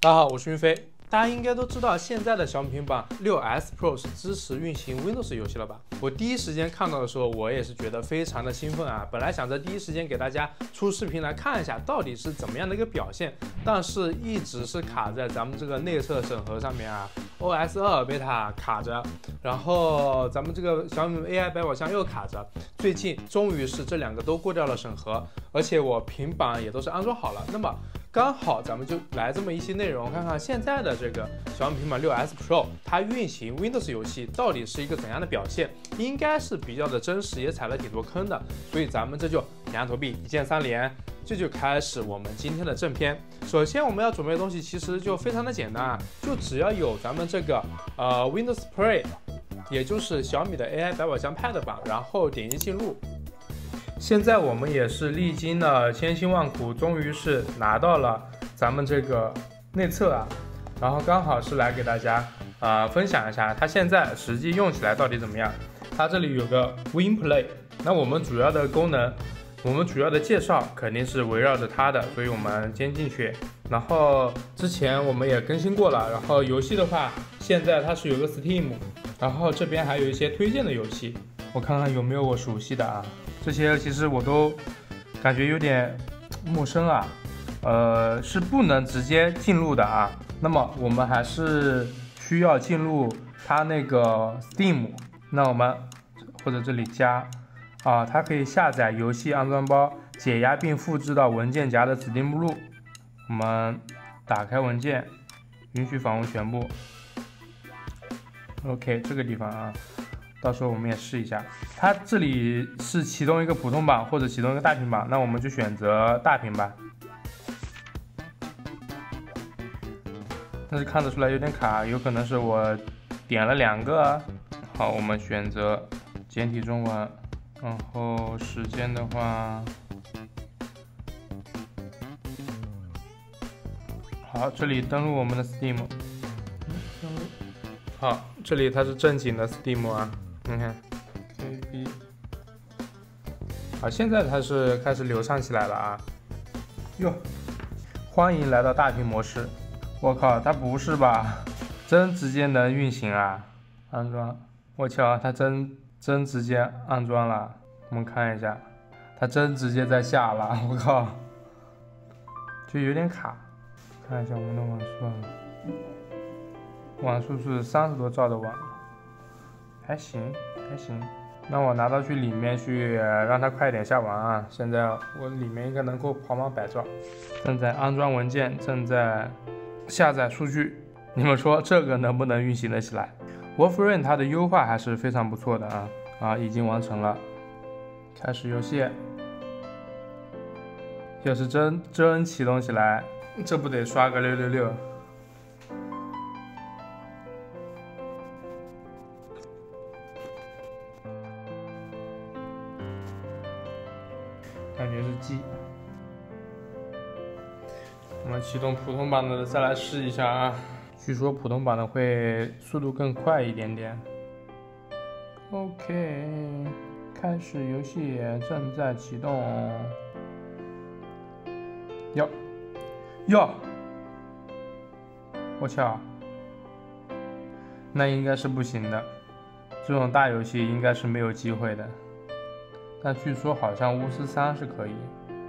大家好，我是云飞。大家应该都知道，现在的小米平板6S Pro 是支持运行 Windows 游戏了吧？我第一时间看到的时候，我也是觉得非常的兴奋啊！本来想着第一时间给大家出视频来看一下到底是怎么样的一个表现，但是一直是卡在咱们这个内测审核上面啊 ，OS 2 beta 卡着，然后咱们这个小米 AI 百宝箱又卡着，最近终于是这两个都过掉了审核，而且我平板也都是安装好了，那么刚好咱们就来这么一期内容，看看现在的这个小米平板6S Pro 它运行 Windows 游戏到底是一个怎样的表现，应该是比较的真实，也踩了挺多坑的，所以咱们这就两头币一键三连，这就开始我们今天的正片。首先我们要准备的东西其实就非常的简单啊，就只要有咱们这个Windows Play， 也就是小米的 AI 百宝箱 Pad 版，然后点击进入。现在我们也是历经了千辛万苦，终于是拿到了咱们这个内测啊，然后刚好是来给大家分享一下它现在实际用起来到底怎么样。它这里有个 WinPlay， 那我们主要的功能，我们主要的介绍肯定是围绕着它的，所以我们先进去。然后之前我们也更新过了，然后游戏的话，现在它是有个 Steam， 然后这边还有一些推荐的游戏，我看看有没有我熟悉的啊。这些其实我都感觉有点陌生啊，是不能直接进入的啊。那么我们还是需要进入它那个 Steam， 那我们或者这里加啊，它可以下载游戏安装包，解压并复制到文件夹的指定目录。我们打开文件，允许访问全部。OK， 这个地方啊。到时候我们也试一下，它这里是启动一个普通版或者启动一个大屏版，那我们就选择大屏版。但是看得出来有点卡，有可能是我点了2个。好，我们选择简体中文，然后时间的话，好，这里登录我们的 Steam。好，这里它是正经的 Steam 啊。你看 ，KB， 好，现在它是开始流畅起来了啊！哟，欢迎来到大屏模式。我靠，它不是吧？真直接能运行啊！安装，我瞧，它真直接安装了。我们看一下，它真直接在下了。我靠，就有点卡。看一下我们的网速，网速是30多兆的网。还行，还行。那我拿到去里面去，让它快点下完啊！现在我里面应该能够跑满100兆。正在安装文件，正在下载数据。你们说这个能不能运行得起来 ？Warframe 它的优化还是非常不错的啊！已经完成了。开始游戏。要是真启动起来，这不得刷个666？感觉是 G。我们启动普通版的，再来试一下啊！据说普通版的会速度更快一点点。OK， 开始游戏正在启动。哟，我操！那应该是不行的，这种大游戏应该是没有机会的。但据说好像巫师3是可以，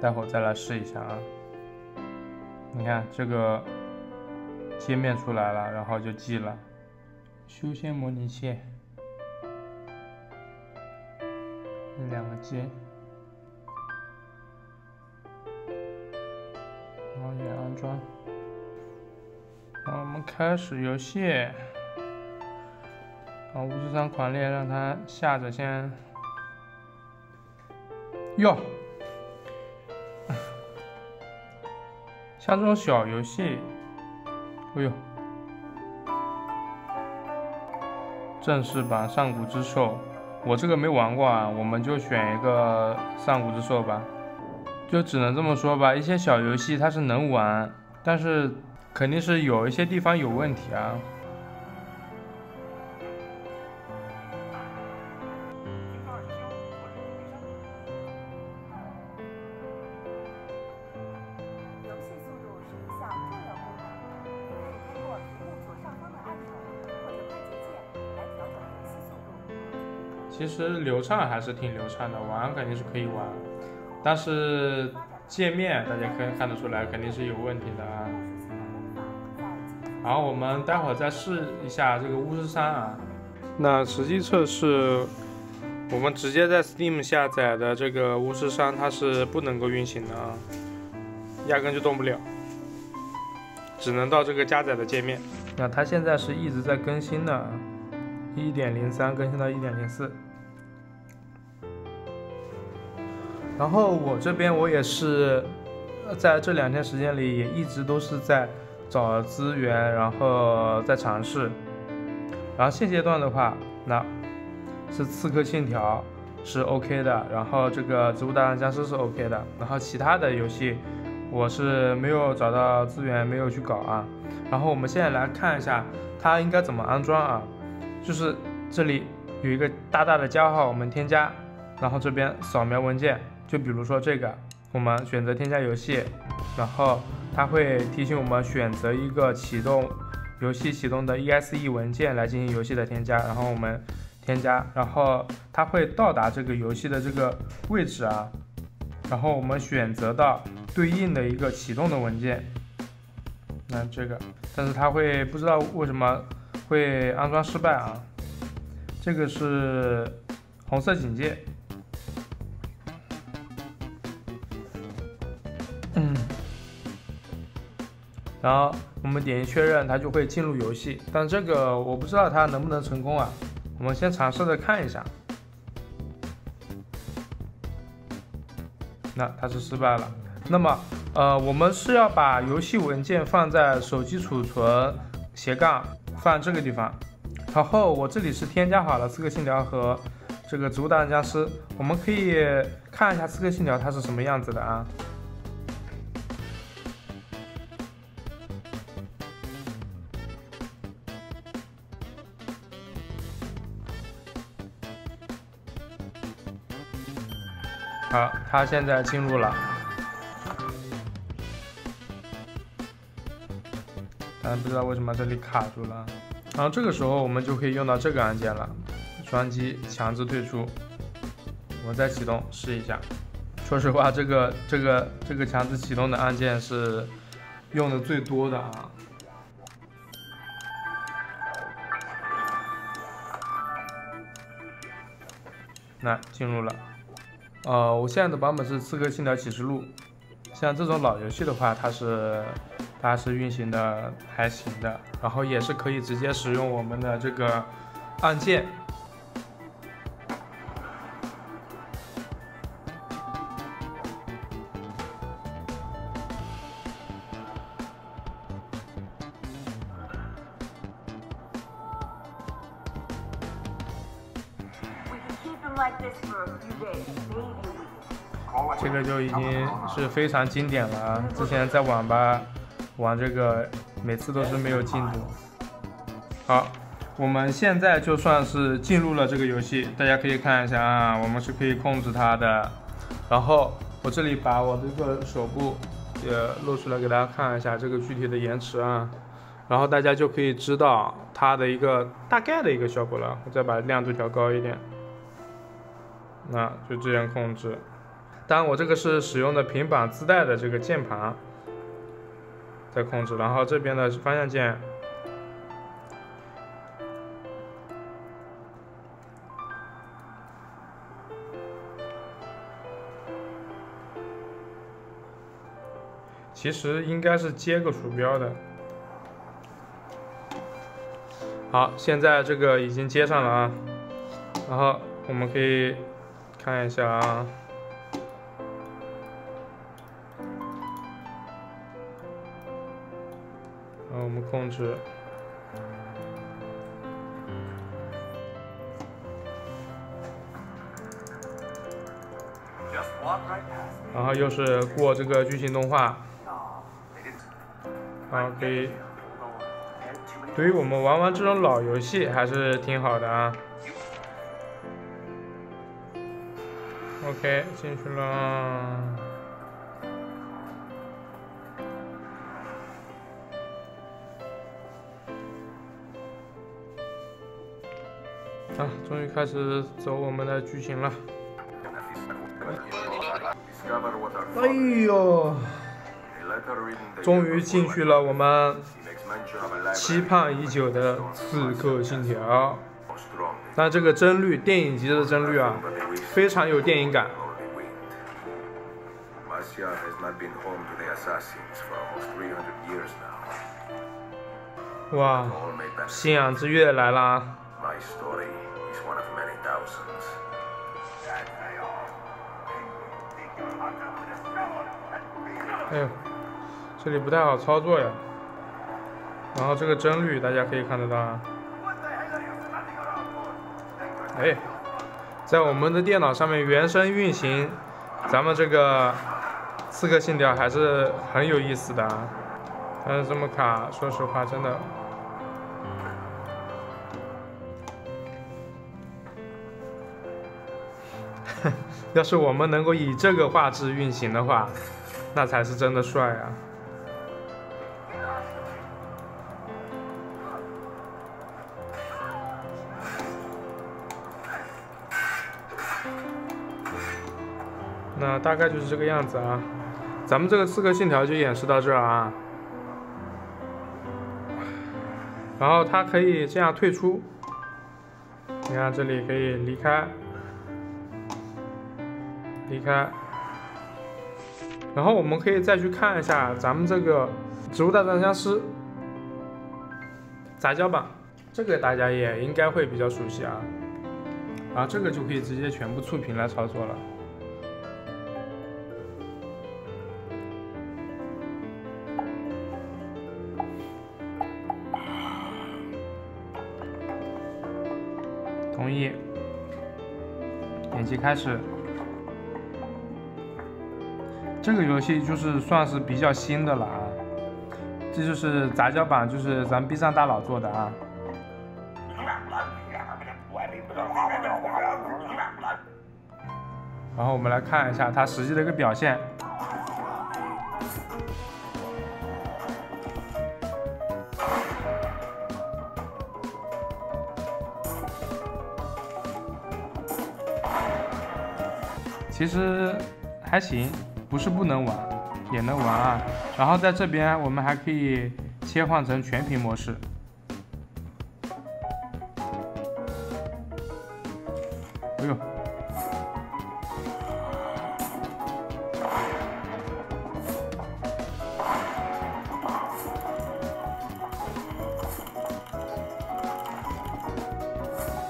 待会儿再来试一下啊。你看这个界面出来了，然后就记了。修仙模拟器，2个键，然后也安装。好，我们开始游戏。好，巫师3狂猎让它下着先。哟，像这种小游戏，哎呦，正式版上古之兽，我这个没玩过啊，我们就选一个上古之兽吧。就只能这么说吧，一些小游戏它是能玩，但是肯定是有一些地方有问题啊。其实流畅还是挺流畅的，玩肯定是可以玩，但是界面大家可以看得出来肯定是有问题的啊。然后我们待会儿再试一下这个巫师三啊。那实际测试，我们直接在 Steam 下载的这个巫师三它是不能够运行的啊，压根就动不了，只能到这个加载的界面。那它现在是一直在更新的，1.03更新到1.04。然后我这边我也是在这2天时间里也一直都是在找资源，然后在尝试。然后现阶段的话，那是刺客信条是 OK 的，然后这个植物大战僵尸是 OK 的，然后其他的游戏我是没有找到资源，没有去搞啊。然后我们现在来看一下它应该怎么安装啊，就是这里有一个大大的加号，我们添加，然后这边扫描文件，就比如说这个，我们选择添加游戏，然后它会提醒我们选择一个游戏启动的 EXE 文件来进行游戏的添加，然后我们添加，然后它会到达这个游戏的这个位置啊，然后我们选择到对应的一个启动的文件，那这个，但是它会不知道为什么会安装失败啊，这个是红色警戒。然后我们点击确认，它就会进入游戏，但这个我不知道它能不能成功啊，我们先尝试着看一下。那它是失败了。那么我们是要把游戏文件放在手机储存放这个地方，然后我这里是添加好了刺客信条和这个植物大战僵尸，我们可以看一下刺客信条它是什么样子的啊。好，它现在进入了，但不知道为什么这里卡住了。然后这个时候我们就可以用到这个按键了，双击强制退出。我再启动试一下。说实话，这个强制启动的按键是用的最多的啊。那进入了。我现在的版本是《刺客信条：启示录》，像这种老游戏的话，它是运行的还行的，然后也是可以直接使用我们的这个按键。这个就已经是非常经典了啊！之前在网吧玩这个，每次都是没有进度。好，我们现在就算是进入了这个游戏，大家可以看一下啊，我们是可以控制它的。然后我这里把我这个手部也露出来给大家看一下这个具体的延迟啊，然后大家就可以知道它的一个大概的一个效果了。我再把亮度调高一点，那就这样控制。当然我这个是使用的平板自带的这个键盘在控制，然后这边的方向键其实应该是接个鼠标的。好，现在这个已经接上了啊，然后我们可以看一下啊。然后我们控制，然后又是过这个剧情动画，然后可以，对于我们玩这种老游戏还是挺好的啊。OK， 进去了。啊，终于开始走我们的剧情了。哎呦，终于进去了我们期盼已久的《刺客信条》。但这个帧率，电影级的帧率啊，非常有电影感。哇，信仰之月来啦！哎呦，这里不太好操作呀。然后这个帧率大家可以看得到啊。哎，在我们的电脑上面原生运行，咱们这个刺客信条还是很有意思的啊。但是这么卡，说实话真的。要是我们能够以这个画质运行的话，那才是真的帅啊！那大概就是这个样子啊。咱们这个刺客信条就演示到这儿啊。然后它可以这样退出，你看这里可以离开。然后我们可以再去看一下咱们这个《植物大战僵尸》杂交版，这个大家也应该会比较熟悉啊。然后这个就可以直接全部触屏来操作了。同意，点击开始。这个游戏就是算是比较新的了啊，这就是杂交版，就是咱 B 站大佬做的啊。然后我们来看一下它实际的一个表现。其实还行。不是不能玩，也能玩啊。然后在这边我们还可以切换成全屏模式。哎呦，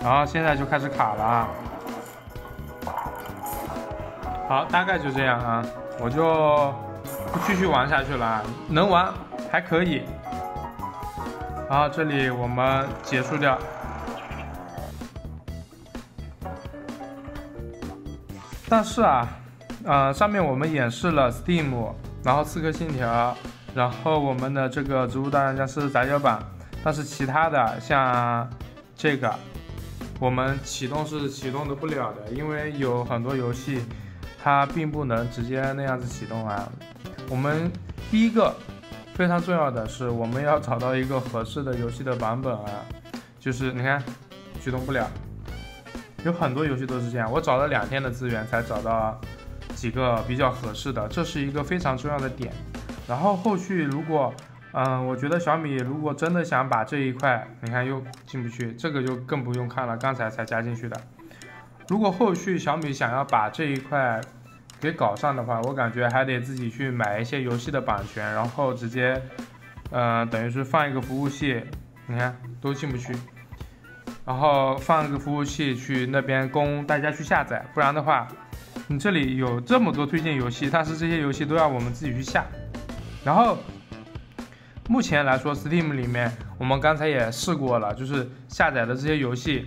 然后现在就开始卡了啊。好，大概就这样啊。我就不继续玩下去了，能玩还可以。然后这里我们结束掉。但是啊，上面我们演示了 Steam， 然后刺客信条，然后我们的这个植物大战僵尸杂交版，但是其他的像这个，我们启动是启动的不了的，因为有很多游戏。它并不能直接那样子启动啊。我们第一个非常重要的是，我们要找到一个合适的游戏的版本啊。就是你看，驱动不了，有很多游戏都是这样。我找了2天的资源才找到几个比较合适的，这是一个非常重要的点。然后后续如果，我觉得小米如果真的想把这一块，你看又进不去，这个就更不用看了，刚才才加进去的。如果后续小米想要把这一块给搞上的话，我感觉还得自己去买一些游戏的版权，然后直接，等于是放一个服务器，你看都进不去，然后放一个服务器去那边供大家去下载，不然的话，你这里有这么多推荐游戏，但是这些游戏都要我们自己去下。然后目前来说 ，Steam 里面我们刚才也试过了，就是下载的这些游戏。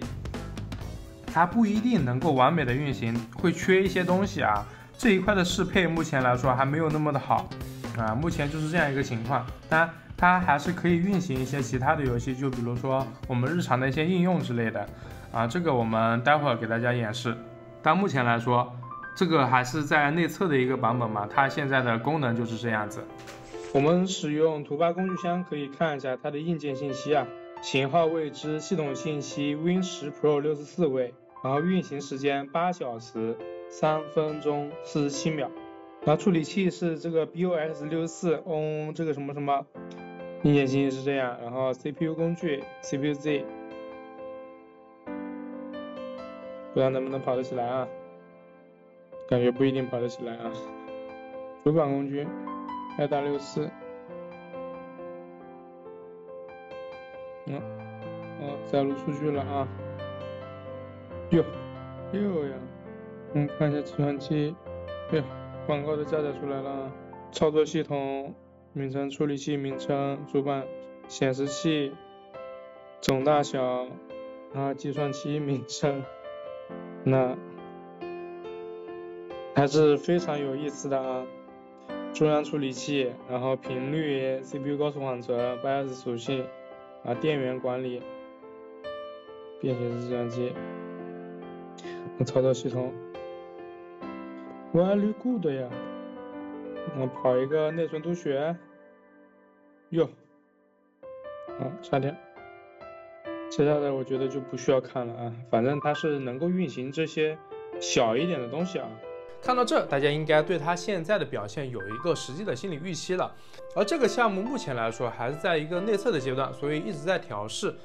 它不一定能够完美的运行，会缺一些东西啊。这一块的适配目前来说还没有那么的好啊，目前就是这样一个情况。当然，它还是可以运行一些其他的游戏，就比如说我们日常的一些应用之类的啊。这个我们待会儿给大家演示。但目前来说，这个还是在内测的一个版本嘛，它现在的功能就是这样子。我们使用图吧工具箱可以看一下它的硬件信息啊。型号未知，系统信息 Win10 Pro 64位，然后运行时间8小时3分钟47秒。然后处理器是这个 BOX64，这个什么什么，硬件信息是这样。然后 CPU 工具 CPU-Z， 不知道能不能跑得起来啊？感觉不一定跑得起来啊。主板工具 IDA64，载入数据了啊。哟呀，我们看一下计算机，哟，广告都下载出来了。操作系统名称、处理器名称、主板、显示器总大小，然后计算机名称，那还是非常有意思的啊。中央处理器，然后频率、CPU 高速缓存、BIOS 属性啊，电源管理、便携式计算机，操作系统 ，very good 呀。跑一个内存读取，哟，差点。接下来我觉得就不需要看了啊，反正它是能够运行这些小一点的东西啊。看到这，大家应该对它现在的表现有一个实际的心理预期了。而这个项目目前来说还是在一个内测的阶段，所以一直在调试。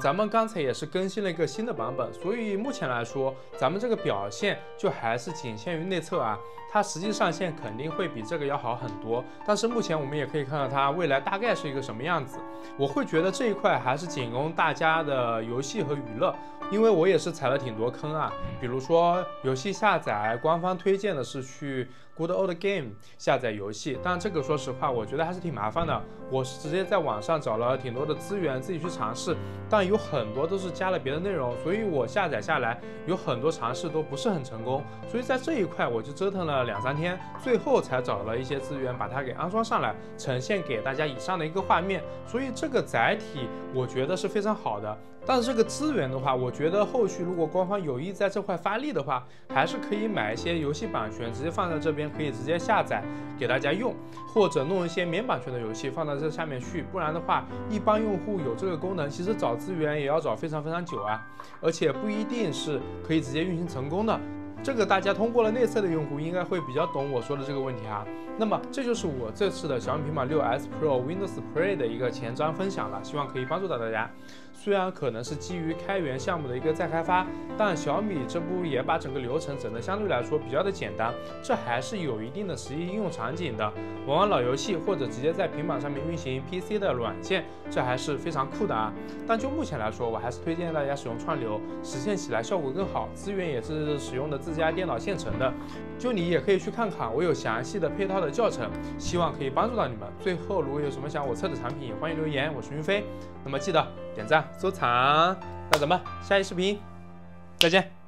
咱们刚才也是更新了一个新的版本，所以目前来说，咱们这个表现就还是仅限于内测啊。它实际上线肯定会比这个要好很多，但是目前我们也可以看到它未来大概是一个什么样子。我会觉得这一块还是仅供大家的游戏和娱乐，因为我也是踩了挺多坑啊，比如说游戏下载，官方推荐的是去 Good Old Game 下载游戏，但这个说实话，我觉得还是挺麻烦的。我是直接在网上找了挺多的资源，自己去尝试，但有很多都是加了别的内容，所以我下载下来有很多尝试都不是很成功。所以在这一块我就折腾了2-3天，最后才找了一些资源把它给安装上来，呈现给大家以上的一个画面。所以这个载体我觉得是非常好的。但是这个资源的话，我觉得后续如果官方有意在这块发力的话，还是可以买一些游戏版权，直接放在这边，可以直接下载给大家用，或者弄一些免版权的游戏放到这下面去。不然的话，一般用户有这个功能，其实找资源也要找非常久啊，而且不一定是可以直接运行成功的。这个大家通过了内测的用户应该会比较懂我说的这个问题啊。那么这就是我这次的小米平板 6S Pro Windows Play 的一个前瞻分享了，希望可以帮助到大家。虽然可能是基于开源项目的一个再开发，但小米这不也把整个流程整得相对来说比较的简单，这还是有一定的实际应用场景的。玩老游戏或者直接在平板上面运行 PC 的软件，这还是非常酷的啊。但就目前来说，我还是推荐大家使用串流，实现起来效果更好，资源也是使用的自家电脑现成的。就你也可以去看看，我有详细的配套的教程，希望可以帮助到你们。最后如果有什么想我测的产品，欢迎留言，我是云飞。那么记得点赞收藏，那咱们下一视频再见。